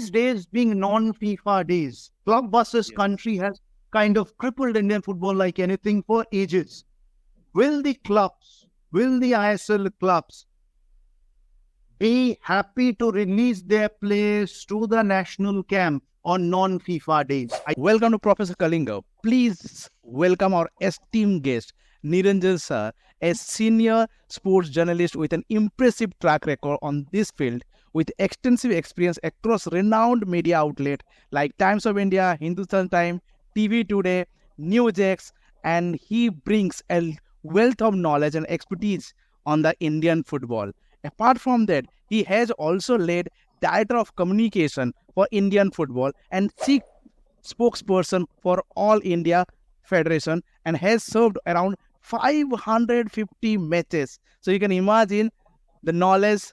these days being non-FIFA days, club versus country has kind of crippled Indian football like anything for ages. Will the ISL clubs be happy to release their players to the national camp on non-FIFA days? Welcome to Professor Kalinga. Please welcome our esteemed guest, Niranjan sir, a senior sports journalist with an impressive track record on this field, with extensive experience across renowned media outlets like Times of India, Hindustan Time, TV Today, Newsx, and he brings a wealth of knowledge and expertise on the Indian football. Apart from that, he has also led Director of Communication for Indian Football and chief spokesperson for All India Federation, and has served around 550 matches. So you can imagine the knowledge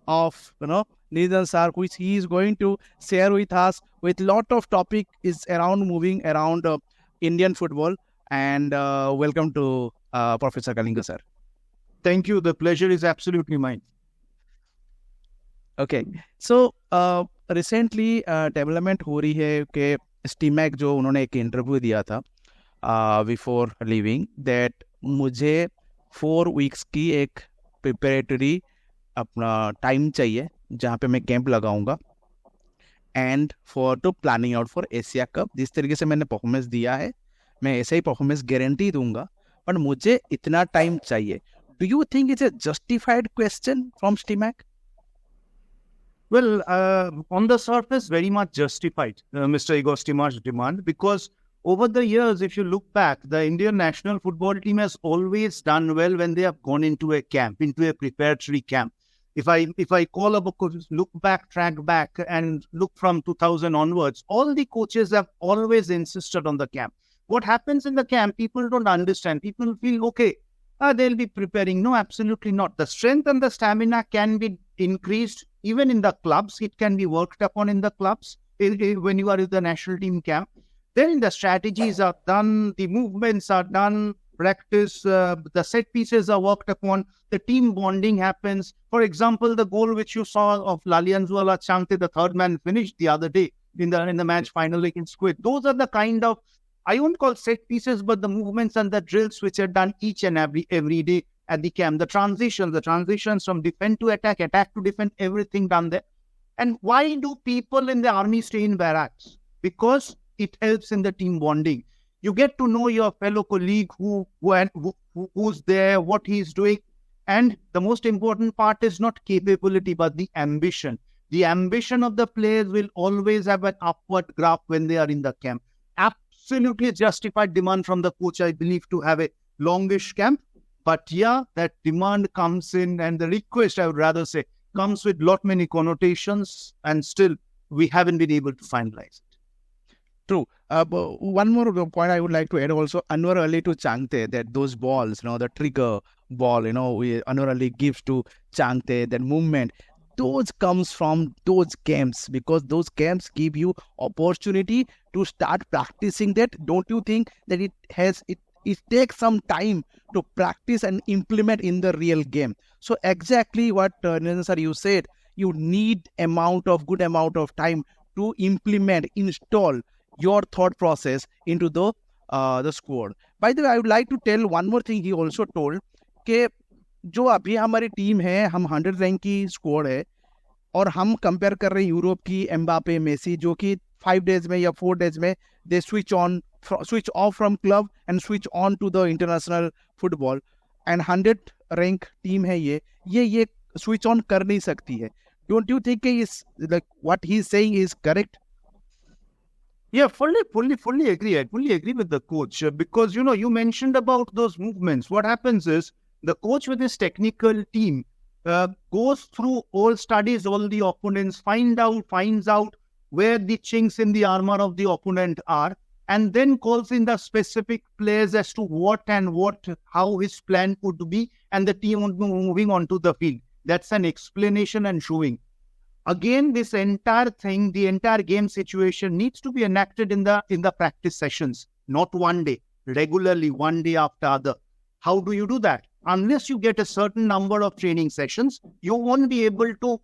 of Niranjan sir, which he is going to share with us, with lot of topic is around moving around Indian football. And welcome to Professor Kalinga sir. Thank you. The pleasure is absolutely mine. Okay, so recently development हो रही है कि Stimac जो उन्होंने एक interview दिया था before living that मुझे 4 वीक्स की एक प्रिपरेटरी अपना टाइम चाहिए जहाँ पे मैं कैंप लगाऊंगा and for to planning out for Asia Cup. जिस तरीके से मैंने परफॉर्मेंस दिया है मैं ऐसे ही परफॉर्मेंस गारंटी दूंगा, बट मुझे इतना टाइम चाहिए. Do you think it's a justified question from Stimac? Well, on the surface, very much justified, Mr. Igor Stimac's demand, because over the years, if you look back, the Indian national football team has always done well when they have gone into a camp, into a preparatory camp. If I call up, look back, track back, and look from 2000 onwards, all the coaches have always insisted on the camp. What happens in the camp, people don't understand. People feel, okay, they'll be preparing. No, absolutely not. The strength and the stamina can be increased even in the clubs. It can be worked upon in the clubs when you are in the national team camp. Then the strategies are done, the movements are done, practice, the set pieces are worked upon, the team bonding happens. For example, the goal which you saw of Lalianzuala Changte, the third man, finished the other day in the match final against Kuwait. Those are the kind of, I won't call set pieces, but the movements and the drills which are done each and every day at the camp. The transitions from defend to attack to defend, everything done there. And why do people in the army stay in barracks? Because it helps in the team bonding. You get to know your fellow colleague who's there, what he's doing. And the most important part is not capability, but the ambition. The ambition of the players will always have an upward graph when they are in the camp. Absolutely justified demand from the coach, I believe, to have a longish camp. But yeah, that demand comes in, and the request, I would rather say, comes with lot many connotations, and still we haven't been able to finalize it. True. One more point I would like to add also, Anwar Ali to Changte, that those balls, the trigger ball, Anwar Ali gives to Changte, that movement, those comes from those camps, because those camps give you opportunity to start practicing that. Don't you think that it takes some time to practice and implement in the real game? So exactly what Niranjan sir, you said, you need good amount of time to implement, install your thought process into the squad. By the way, I would like to tell one more thing. He also told कि जो अभी हमारी team है, हम 100 rank की squad है, और हम कंपेयर कर रहे हैं यूरोप की एम्बापे, मेसी, जो कि 5 डेज में या 4 डेज में they switch off from club and switch on to the international football. And 100 rank team है ये स्विच ऑन कर नहीं सकती है. Don't you think is like what he is saying is correct? Yeah, fully agree. I fully agree with the coach because, you mentioned about those movements. What happens is the coach with his technical team goes through all studies, all the opponents, finds out where the chinks in the armor of the opponent are, and then calls in the specific players as to how his plan could be, and the team would be moving onto the field. That's an explanation and showing. Again, this entire thing, the entire game situation needs to be enacted in the practice sessions, not one day, regularly, one day after other. How do you do that? Unless you get a certain number of training sessions, you won't be able to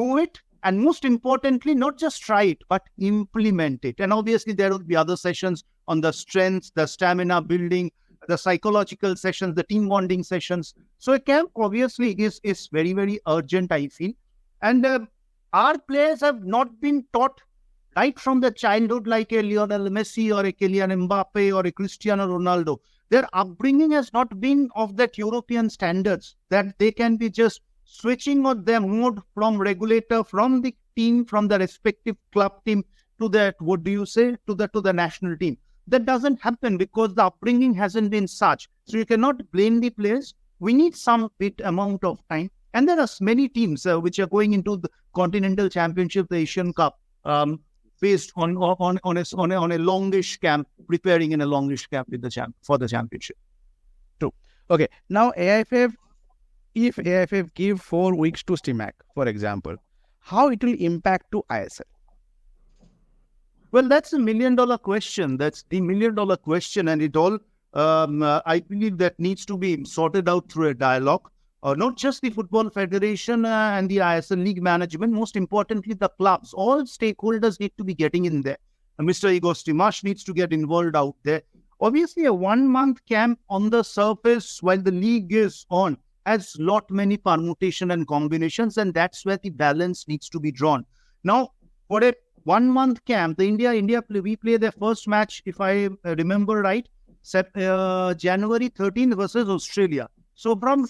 do it And most importantly, not just try it, but implement it. And obviously, there will be other sessions on the strengths, the stamina building, the psychological sessions, the team bonding sessions. So a camp obviously is very, very urgent, I feel. And our players have not been taught right from the childhood like a Lionel Messi or a Kylian Mbappe or a Cristiano Ronaldo. Their upbringing has not been of that European standards that they can be just switching on their mode from regulator, from the team, from the respective club team to the, what do you say, to the national team. That doesn't happen because the upbringing hasn't been such. So you cannot blame the players. We need some bit amount of time. And there are many teams which are going into the Continental Championship, the Asian Cup, based on a longish camp, preparing in a longish camp with for the championship. True. Okay. Now AIFF, if AIFF give 4 weeks to Stimac, for example, how it will impact to ISL? Well, that's a $1 million question. That's the $1 million question, and it all, I believe, that needs to be sorted out through a dialogue. Not just the Football Federation and the ISL League management, most importantly, the clubs. All stakeholders need to be getting in there. Mr. Igor Stimac needs to get involved out there. Obviously, a 1-month camp on the surface while the league is on has lot many permutation and combinations, and that's where the balance needs to be drawn. Now, for a 1-month camp, we play their first match, if I remember right, January 13th versus Australia. So from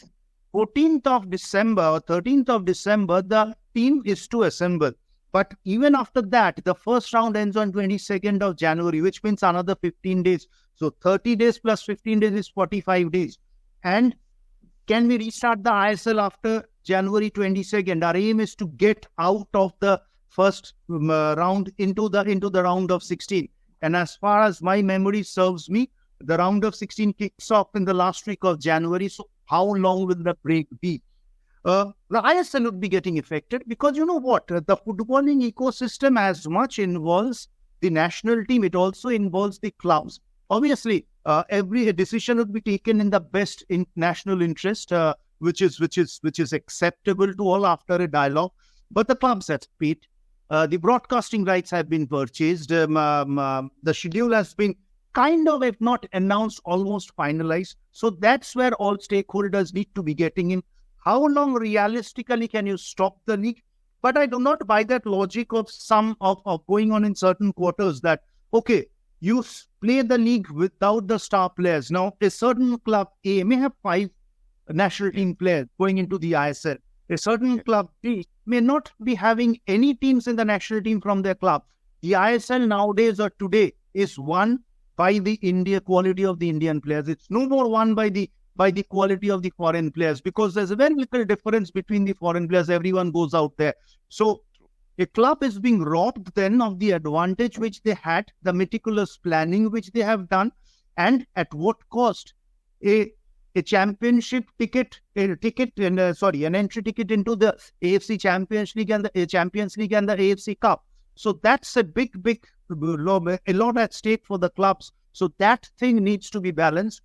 14th of December or 13th of December, the team is to assemble. But even after that, the first round ends on 22nd of January, which means another 15 days. So 30 days plus 15 days is 45 days. And can we restart the ISL after January 22nd? Our aim is to get out of the first round into the round of 16. And as far as my memory serves me, the round of 16 kicks off in the last week of January. So how long will the break be? The ISL would be getting affected because you know what? The footballing ecosystem as much involves the national team. It also involves the clubs. Obviously, every decision would be taken in the best national interest, which is acceptable to all after a dialogue. But the clubs have paid. The broadcasting rights have been purchased. The schedule has been kind of, if not announced, almost finalized. So that's where all stakeholders need to be getting in. How long realistically can you stop the league? But I do not buy that logic of going on in certain quarters that, okay, you play the league without the star players. Now, a certain club A may have 5 national team players going into the ISL. A certain club B may not be having any teams in the national team from their club. The ISL nowadays or today is won by the quality of the Indian players. It's no more won by the quality of the foreign players because there's a very little difference between the foreign players. Everyone goes out there. So a club is being robbed then of the advantage which they had, the meticulous planning which they have done, and at what cost? A championship ticket, an entry ticket into the AFC Champions League and the AFC Cup. So that's a a lot at stake for the clubs. So that thing needs to be balanced.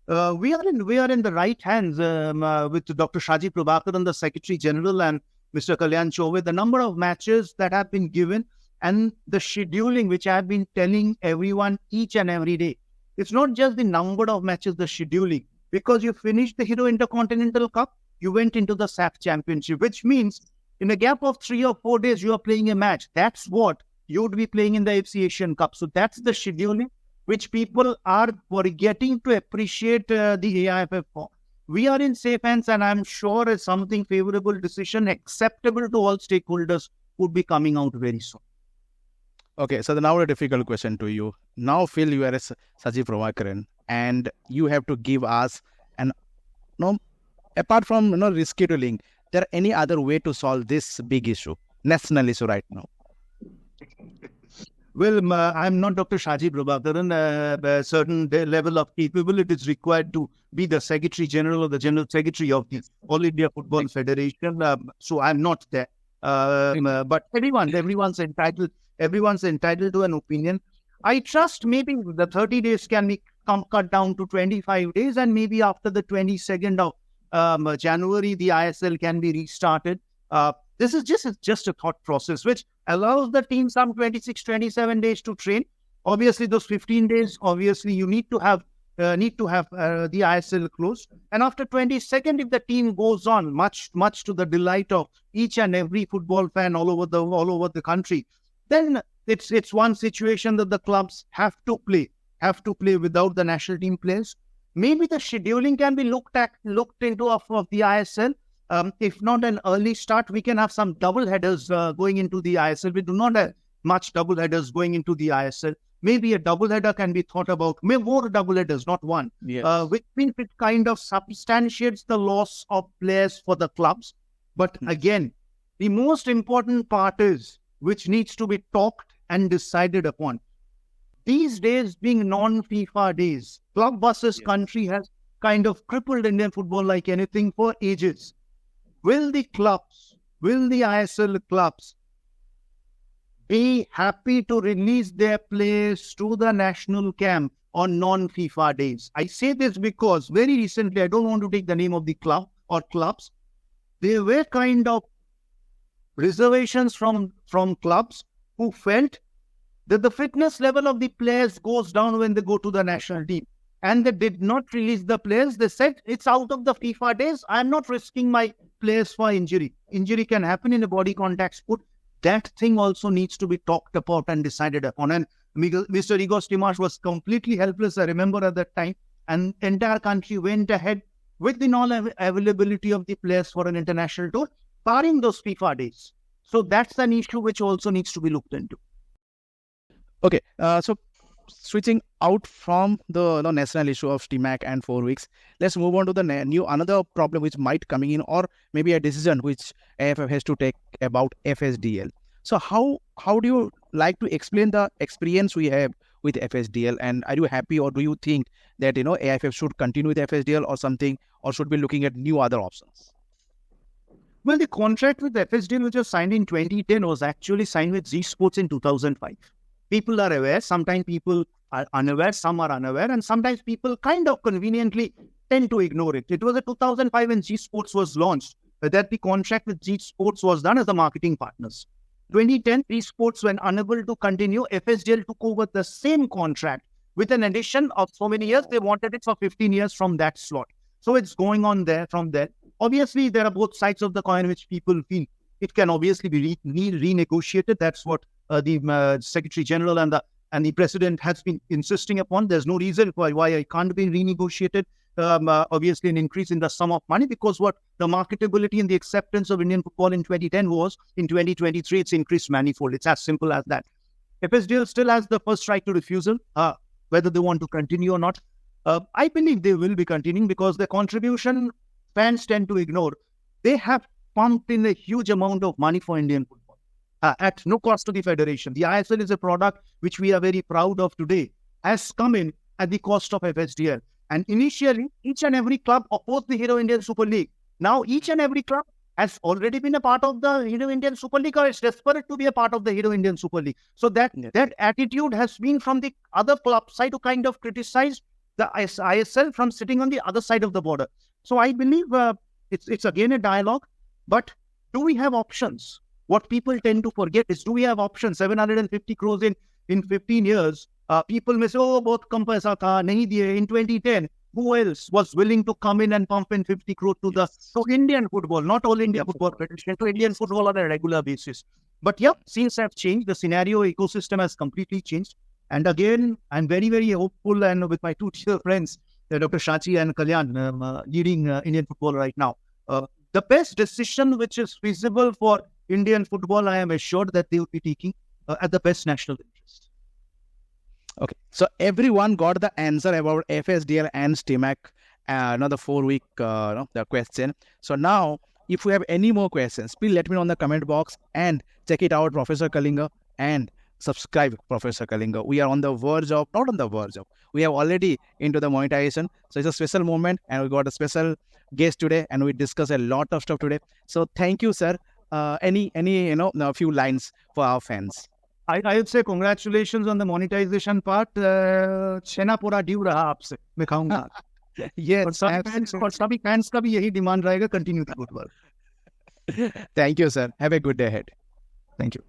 We are in the right hands with Dr. Shaji Prabhakaran, the Secretary General, and Mr. Kalyan Chauve. The number of matches that have been given and the scheduling, which I have been telling everyone each and every day. It's not just the number of matches, the scheduling. Because you finished the Hero Intercontinental Cup, you went into the SAF Championship, which means in a gap of 3 or 4 days, you are playing a match. That's what you would be playing in the AFC Asian Cup. So that's the scheduling which people are forgetting to appreciate the AIFF for. We are in safe hands, and I'm sure a something favorable decision acceptable to all stakeholders would be coming out very soon. Okay, so now a difficult question to you. Now, Phil, you are a Saji Prabhakaran, and you have to give us apart from rescheduling, there any other way to solve this big issue, national issue right now? Well, I'm not Dr. Shaji Prabhakaran. A certain level of capability is required to be the Secretary General or the General Secretary of the All India Football Federation. So I'm not there. But everyone's entitled to an opinion. I trust maybe the 30 days can be cut down to 25 days, and maybe after the 22nd of January, the ISL can be restarted. This is just a thought process which allows the team some 26, 27 days to train. Obviously, those 15 days, obviously, you need to have the ISL closed. And after 22nd, if the team goes on, much to the delight of each and every football fan all over the country, then it's one situation that the clubs have to play without the national team players. Maybe the scheduling can be looked into of the ISL. If not an early start, we can have some double headers going into the ISL. We do not have much double headers going into the ISL. Maybe a double header can be thought about. Maybe more double headers, not one. Yes. Which means it kind of substantiates the loss of players for the clubs. But again, the most important part is which needs to be talked and decided upon. These days being non-FIFA days, club versus country has kind of crippled Indian football like anything for ages. Will the ISL clubs be happy to release their players to the national camp on non-FIFA days? I say this because very recently, I don't want to take the name of the club or clubs, there were kind of reservations from clubs who felt that the fitness level of the players goes down when they go to the national team. And they did not release the players. They said, it's out of the FIFA days. I'm not risking my players for injury. Injury can happen in a body contact sport. That thing also needs to be talked about and decided upon. And Mr. Igor Stimac was completely helpless, I remember at that time. And entire country went ahead with the non-availability of the players for an international tour, barring those FIFA days. So that's an issue which also needs to be looked into. Okay, so switching out from the national issue of Stimac and 4 weeks, let's move on to the another problem which might coming in, or maybe a decision which AFF has to take about FSDL. So how do you like to explain the experience we have with FSDL, and are you happy, or do you think that AFF should continue with FSDL or something, or should be looking at new other options? Well, the contract with FSDL, which was signed in 2010, was actually signed with Zee Sports in 2005. People are aware, sometimes people are unaware, some are unaware, and sometimes people kind of conveniently tend to ignore it. It was in 2005 when Zee Sports was launched, that the contract with Zee Sports was done as the marketing partners. 2010, Zee Sports, when unable to continue, FSDL took over the same contract with an addition of so many years. They wanted it for 15 years from that slot. So it's going on there from there. Obviously, there are both sides of the coin which people feel it can obviously be renegotiated. That's what the Secretary General and the President has been insisting upon. There's no reason why it can't be renegotiated. Obviously, an increase in the sum of money, because what the marketability and the acceptance of Indian football in 2010 was, in 2023, it's increased manifold. It's as simple as that. FSDL still has the first right to refusal, whether they want to continue or not. I believe they will be continuing, because the contribution fans tend to ignore. They have pumped in a huge amount of money for Indian football at no cost to the federation. The ISL is a product which we are very proud of today, has come in at the cost of FSDL. And initially, each and every club opposed the Hero Indian Super League. Now, each and every club has already been a part of the Hero Indian Super League, or is desperate to be a part of the Hero Indian Super League. So that attitude has been from the other club side to kind of criticize the ISL from sitting on the other side of the border. So I believe it's again a dialogue. But do we have options? What people tend to forget is, do we have options? 750 crores in 15 years. People may say, oh, both kam paisa tha, nahi diye. In 2010, who else was willing to come in and pump in 50 crore to Indian football, not all India football federation, to Indian football on a regular basis? But yeah, scenes have changed. The scenario ecosystem has completely changed. And again, I'm very, very hopeful, and with my two dear friends, Dr. Shachi and Kalyan, leading Indian football right now. The best decision which is feasible for Indian football, I am assured that they will be taking at the best national interest. Okay, so everyone got the answer about FSDL and Stimac, the 4 week the question. So now, if you have any more questions, please let me know in the comment box and check it out, Professor Kalinga, and subscribe, Professor Kalinga. We are on the verge of, not on the verge of, we have already into the monetization. So it's a special moment, and we got a special guest today, and we discuss a lot of stuff today. So thank you, sir. Any a few lines for our fans. I would say congratulations on the monetization part. छेना पूरा due रहा आपसे, मैं खाऊंगा. Yes, और सभी fans का भी यही डिमांड रहेगा, continue the good work. Thank you, sir. Have a good day ahead. Thank you.